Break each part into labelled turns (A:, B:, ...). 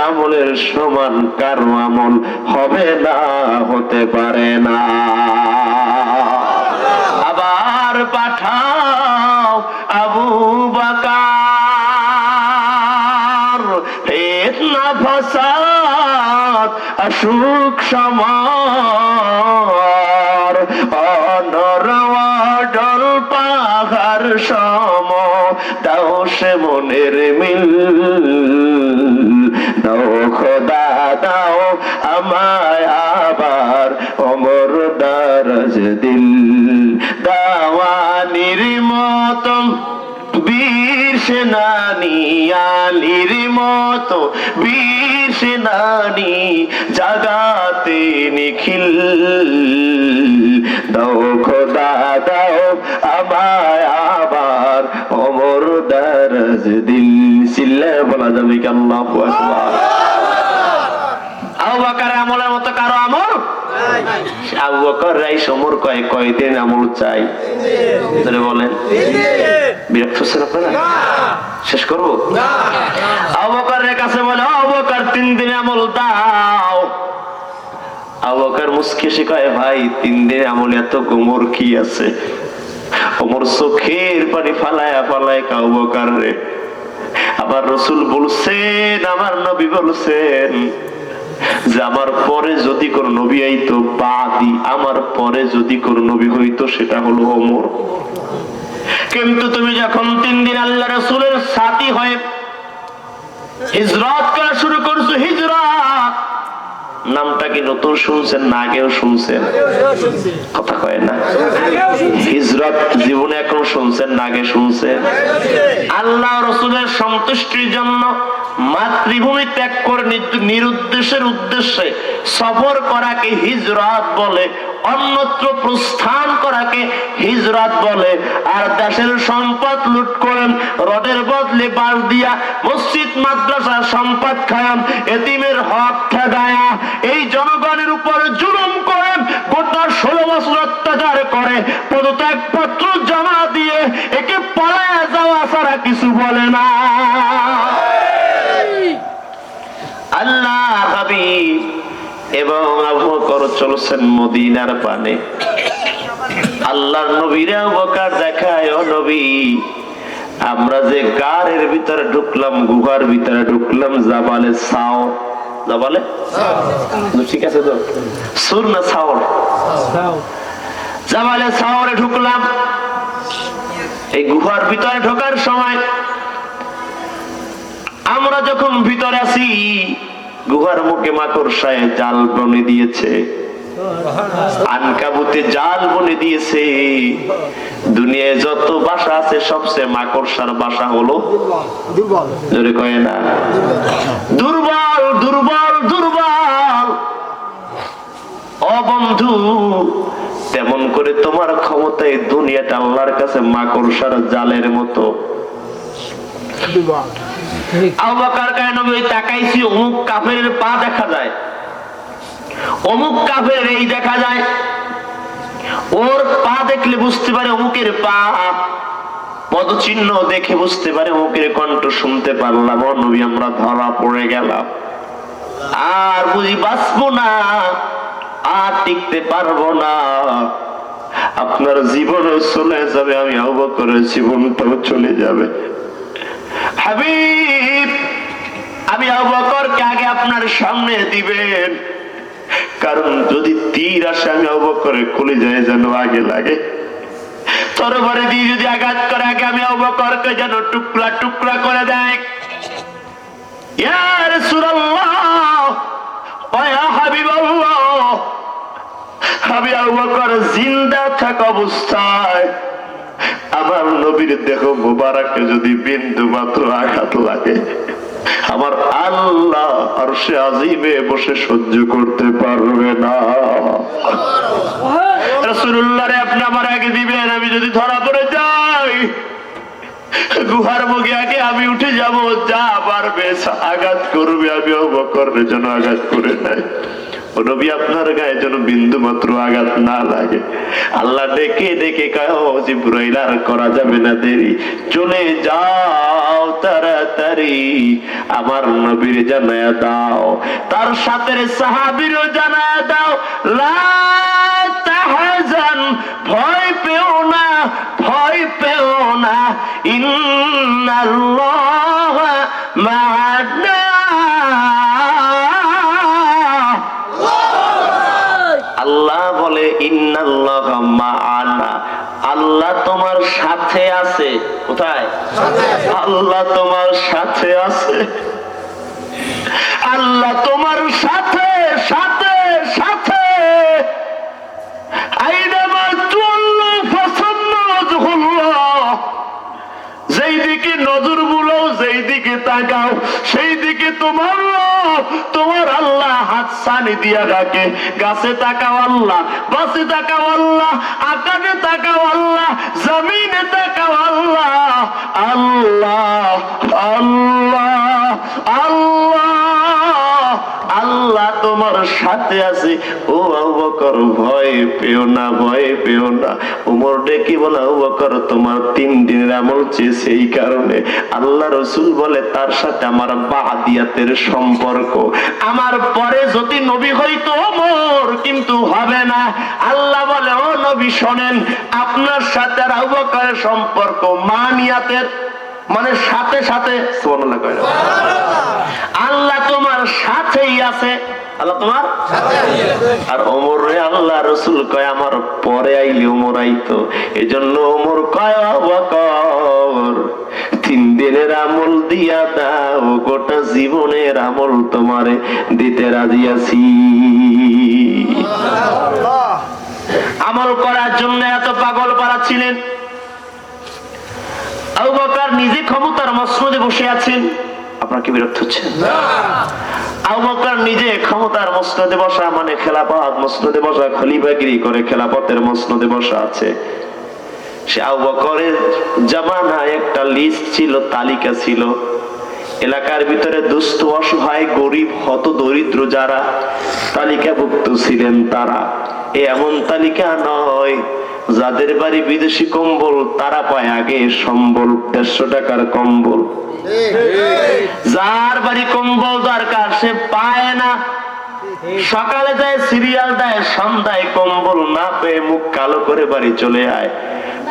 A: আমলের সমান কারো আমল হবে না, হতে পারে না। আবার পাঠাও আবু বকর, ফিতনা ফাসাদ আসুক সমার, অনরওয়াডল পাহাড় সম দাও সে মনের মিল, দাও খোদা দাও আমায় আবার অমর দারাজ দিল, দাওয়ানির মতো বীর সেনানি, আলীর মতো বীর সেনানি জাগাতে নিখিল, দাও খোদা দাও আমায় আবার অমর দারাজ দিল। চিল্লায় বলা যাবে কি আল্লাহু আকবার? আবু বকর আমলের মতো কারো আমল নাই। আবু বকর রাই সমর কয়দিন আমল চাই বলেন? বিরক্ত হচ্ছেন আপনারা? শেষ করবো? আবু বকরের কাছে বলে, আবু বকর 3 দিনে আমল দাও। আবু বকর মুস্কি এসে কয়, ভাই 3 দিনে আমল এত গোমর কি আছে? ওমর চোখের পানি ফালায়া ফালায় আবু বকর রে। আবার রাসূল বলছেন, আমার নবী বলছেন যে আমার পরে যদি কোন নবী আইতো, বাদি আমার পরে যদি কোন নবী হইতো সেটা হলো ওমর। কিন্তু তুমি যখন 3 দিন আল্লাহ রাসূলের সাথী হয়ে হিজরত করা শুরু করছো, হিজরত নামটা কি নতুন শুনছেন না আগেও শুনছেন? কথা কয় না। হিজরত জীবনে এখন শুনছেন না আগে শুনছেন? আল্লাহ রাসূলের সন্তুষ্টির জন্য মাতৃভূমি ত্যাগ করে নিরুদ্দেশের উদ্দেশ্যে সফর করাকে হিজরত বলে, অন্যত্র প্রস্থান করাকে হিজরত বলে। আর দেশের সম্পদ লুট করেন, রডের বদলে বাঁশ দিয়া মসজিদ মাদ্রাসার সম্পদ খায়ান, এতিমের হক ঠেকায়া এই জনগণের উপর জুলুম করেন, গোটা 16 বছর অত্যাচার করে পদত্যাগ পত্র জমা দিয়ে একে পালায়া যাওয়া ছাড়া কিছু বলে না। আল্লাহ হাবিব এবং আবু বকর চলছেন মদিনার পানে। আল্লাহর নবীরে আবু বকর দেখায়, ও নবী, আমরা যে গারের ভিতরে ঢুকলাম, গুহার ভিতরে ঢুকলাম, জাবালে সাওর, জাবালে ঠিক আছে তো? সুর না সাওর? জাবালে সাওরে ঢুকলাম। এই গুহার ভিতরে ঢোকার সময় আমরা যখন ভিতরে আছি, গুহার মুখে মাকড়সায় জাল বনে দিয়েছে, আনকাবুতে জাল বনে দিয়েছে। দুনিয়ায় যত বাসা আছে সবচেয়ে মাকড়সার বাসা হলো দুর্বল। জোরে কয় না? দুর্বল, দুর্বল, দুর্বল। ও বন্ধু, তেমন করে তোমার ক্ষমতায় দুনিয়াটা আল্লাহর কাছে মাকড়সার জালের মতো। আবু বকর কয়, নবী তাকাইছি, অমুক কাফেরের পা দেখা যায়, অমুক কাফের এই দেখা যায়। ওর পা দেখলে বুঝতে পারে অমুকের পা, পদচিহ্ন দেখে বুঝতে পারে অমুকের কণ্ঠ শুনতে পারলাম। ও নবী, আমরা ধরা পড়ে গেলাম, আর বুঝি বাঁচবো না, আর টিকতে পারবো না। আপনার জীবনও চলে যাবে, আমি আবু বকরের জীবনটাও চলে যাবে। হাবিব, আমি আবু বকরকে আগে আপনার সামনে দিবেন, কারণ যদি তীর আসে আমি আবু বকরের কলিজায় যেন আগে লাগে। তরবারি দিয়ে যদি আঘাত করে আগে আমি আবু বকরকে যেন টুকরা টুকরা করে দেয়। ইয়া রাসূলুল্লাহ, ও ইয়া হাবিবাল্লাহ, আমি আবু বকর জিন্দা থাকা অবস্থায় আমার নবীর দেহ মুবারকে যদি বিন্দু মাত্র আঘাত লাগে, আমার আল্লাহ আরশে আজিমে বসে সহ্য করতে পারবে না। রাসূলুল্লাহ রে আপনি আমার আগে দিবেন, আমি যদি ধরা পড়ে যাই গুহার মুখে আগে আমি উঠে যাব, যা পারবে আঘাত করবে, আমি আবু বকরের জন্য আঘাত করে নাই। ও নবী আপনার গায়ে যেন বিন্দু মাত্র আঘাত না লাগে। আল্লাহ ডেকে ডেকে কয় ও জিবরাইল আর করা যাবে না দেরি, চলে যাও তাড়াতাড়ি আমার নবীর জানায়া দাও, তার সাথে সাহাবীরও জানায়া দাও, লা তাহজান, ভয় পেও না, ভয় পেও না, ইন্নাল্লাহা মা'ানা। আল্লাহ বলে ইন্নাল্লাহা মা'ানা, আল্লাহ তোমার সাথে আছে। কোথায়? আল্লাহ তোমার সাথে আছে, আল্লাহ তোমার সাথে সাথে সাথে। আইনামা তুল্লু ফাসান্না ওয়াজহুল্লাহ, যেই দিকে নজর বুলাও, যেই দিকে তাকাও, সেই দিকে তোমার আল্লাহ হাত সানি দিয়া রাখে। গাছে তাকাও আল্লাহ, বাসে তাকাও আল্লাহ, আকাশে তাকাও আল্লাহ, জমিনে তাকাও আল্লাহ। আল্লাহ আল্লাহ আল্লাহ আল্লাহ তোমার সাথে আছে। ও আবু বকর ভয় পেও না, ভয় পেও না। ওমর ডেকে বলে আবু বকর তোমার 3 দিনের আমল চেয়েছে, এই কারণে আল্লাহ রাসূল বলে তার সাথে আমার বাদিয়াতের সম্পর্ক, আমার পরে যদি নবী হইতো ওমর কিন্তু হবে না। আল্লাহ বলে ও নবী শোনেন, আপনার সাথে আর আবু বকরের সম্পর্ক মানিয়াতের, মানে সাথে সাথে। সুবহানাল্লাহ কয় না? আল্লাহ তোমার সাথেই আছে, আল্লাহ তোমার আর ওমর রে আল্লাহ রাসূল কয় আমার পরে আইলে ওমর আইতো, এজন্য ওমর কয় আবু বকর 3 দিনের আমল দিয়া দাও, গোটা জীবনের আমল তোমারে দিতে রাজি আছি। আমল করার জন্য এত পাগল পারা ছিলেন। আবু বকর নিজে ক্ষমতার মসনদে বসে আছেন, আপনার কি বিরক্ত হচ্ছে? আবু বকর নিজে ক্ষমতার মসনদে বসা, মানে খেলাফত মসনদে বসা, খলিফাগিরি করে খেলাফতের মসনদে বসা আছে। সে আবু বকরের জামানায় একটা লিস্ট ছিল, তালিকা ছিল, এলাকার ভিতরে দুস্থ অসহায় গরিব হত দরিদ্র যারা তালিকাভুক্ত ছিলেন তারা। এমন তালিকা নয় যাদের বাড়ি বিদেশি কম্বল তারা পায় আগে সম্বল, 150 টাকার কম্বল। যার বাড়ি কম্বল দরকার সে পায় না, সকালে যায় সিরিয়াল দেয়, সন্ধ্যায় কম্বল না পেয়ে মুখ কালো করে বাড়ি চলে আয়।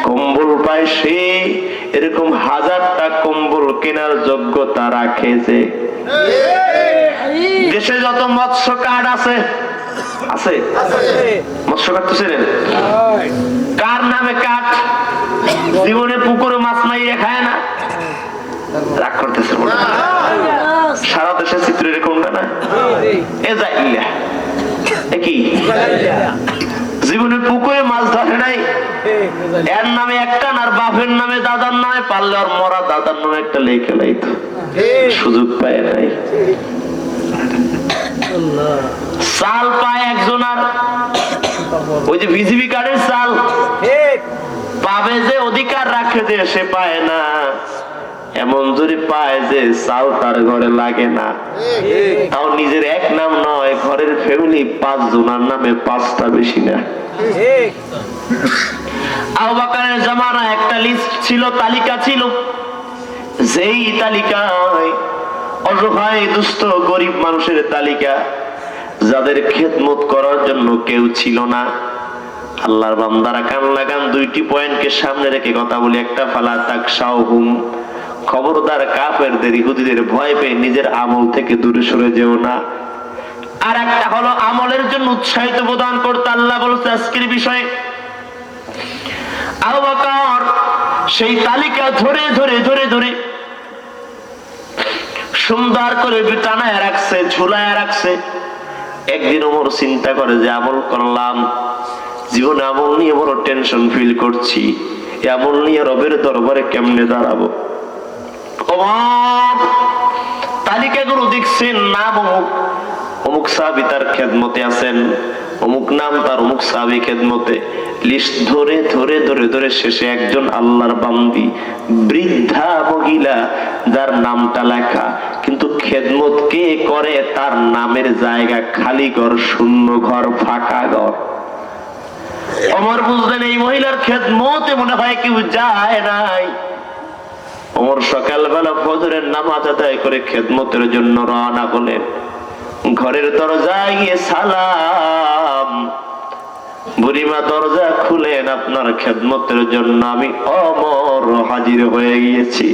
A: কম্বল পায় সে, এরকম 1000টা কম্বল কেনার যোগ্যতা রাখে যে। দেশে যত মৎস্য কার্ড আছে, আছে মৎস্য কার্ড তো ছিলেন, কার নামে কাঠ, জীবনে পুকুরে মাছ মাইরে খায় না, রাগ করতেছে সারা দেশের চিত্র এরকম না? এ যাইলা কি জীবনে পুকুরে মাছ ধরে নাই, এর নামে একটা, আর বাপের নামে দাদার নামে, পারলে আর মরা দাদার নামে একটা লেখে লাইতো, সুযোগ পায় নাই। চাল পায় একজন, আর ওই যে বিজিবি কার্ডের চাল পাবে যে অধিকার রাখে যে সে পায় না। এমন যদি পায় যে চাল তার ঘরে লাগে না, তাও নিজের এক নাম নয়, ঘরের ফ্যামিলি 5 জনের নামে 5টা বেশি না। আবু বকরের জামানায় একটা লিস্ট ছিল, তালিকা ছিল, যেই তালিকায় অসহায় দুস্থ গরিব মানুষের তালিকা, যাদের খেদমত করার জন্য কেউ ছিল না। আল্লাহর বান্দারা কান লাগান, 2টি পয়েন্টকে সামনে রেখে কথা বলি। একটা, ফালা তাকশাউহুম, খবরদার কাফেরদের ইহুদিদের ভয় পেয়ে নিজের আমল থেকে দূরে সরে যেও না। আর একটা হলো আমলের জন্য উৎসাহিত প্রদান করতে। আল্লাহ বলছে আজকের বিষয়ে, আবু বকর সেই তালিকা ধরে ধরে ধরে ধরে সুন্দর করে টানায় রাখছে, ঝুলায় রাখছে। একদিন ওমর চিন্তা করে যে আমল করলাম, জীবনে আমল নিয়ে বড় টেনশন ফিল করছি, এই আমল নিয়ে রবের দরবারে কেমনে দাঁড়াবো। ওমর তালিকাগুলো দেখছেন, নাম অমুক, অমুক সাহাবী তার খেদমতে আছেন, অমুক নাম তার, অমুক সাহাবী খেদমতে। লিস্ট ধরে ধরে ধরে ধরে শেষে একজন আল্লাহর বান্দি, বৃদ্ধা মহিলা, যার নামটা লেখা কিন্তু খেদমত কে করে তার নামের জায়গা খালি ঘর, শূন্য ঘর, ফাঁকা ঘর। ওমর বুঝলেন এই মহিলার খেদমতে মনে হয় কেউ যায় নাই। ওমর সকালবেলা ফজরের নামাজ আদায় করে খেদমতের জন্য রওনা হলেন। ঘরের দরজায় গিয়ে সালাম, বুড়িমা দরজা খুলেন, আপনার খেদমতের জন্য আমি ওমর হাজির হয়ে গিয়েছি।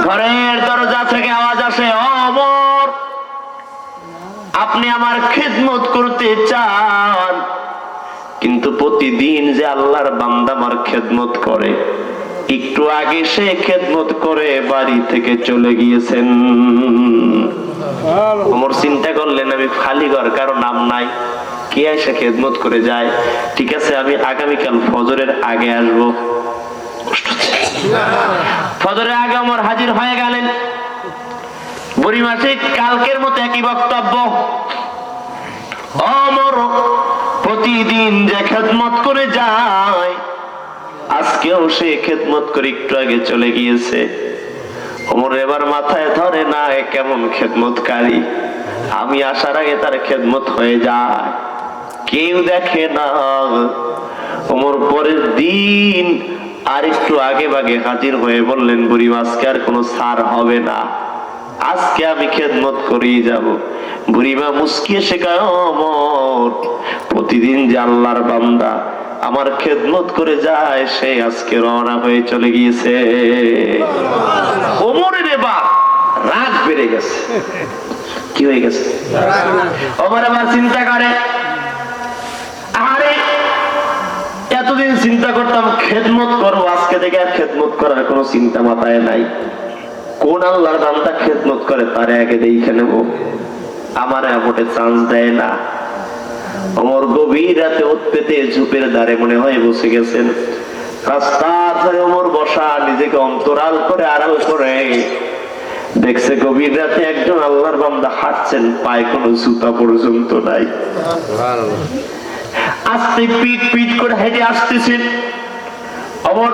A: ঘরের দরজা থেকে আওয়াজ আসে, ওমর আপনি আমার খেদমত করতে চান, কিন্তু প্রতিদিন যে আল্লাহর বান্দা আমার খেদমত করে, একটু আগে সে খেদমত করে বাড়ি থেকে চলে গিয়েছেন। ওমর চিন্তা করলেন আমি খালি ঘর, কারো নাম নাই, কে এসে খেদমত করে যায়, ঠিক আছে আমি আগামীকাল ফজরের আগে আসবো। ফজরের আগে ওমর হাজির হয়ে গেলেন। বুড়িমা ঠিক কালকের মতো একই বক্তব্য, ওমর প্রতিদিন যে খেদমত করে যায়, আজকেও সে খেদমত করে একটু আগে চলে গিয়েছে। ওমর এবার মাথায় ধরে না কেমন খেদমতকারী, আমি আসার আগে তার খেদমত হয়ে যায়, কেউ দেখে না। ওমর পরের দিন আর একটু আগে ভাগে হাজির হয়ে বললেন, বুড়িমা আজকে আর কোনো ছাড় হবে না, আজকে আমি খেদমত করেই যাব। বুড়িমা মুস্কিয়ে শেখায়, ওমর প্রতিদিন যে আল্লাহর বান্দা আমার খেদমত করে যায়, সে আজকে রওনা হয়ে চলে গিয়েছে। ওমরের এবার রাগ বেড়ে গেছে। কি হয়ে গেছে? ওমর আবার চিন্তা করে, আরে এতদিন চিন্তা করতাম খেদমত করবো, আজকে থেকে আর খেদমত করার কোনো চিন্তা মাথায় নাই। কোন আল্লাহর বান্দা খেদমত করে তারে আগে দেখে নেব, আমার ভোটে চান্স দেয় না। ওমর গভীর রাতে ওত পেতে ঝোপের ধারে মনে হয় বসে গেছেন। রাস্তার ধারে ওমর বসা, নিজেকে অন্তরাল করে আড়াল করে দেখছে গভীর রাতে একজন আল্লাহর বান্দা হাঁটছেন, পায়ে কোনো জুতা পর্যন্ত নাই, আস্তে পিট পিট করে হেঁটে আসতেছেন। ওমর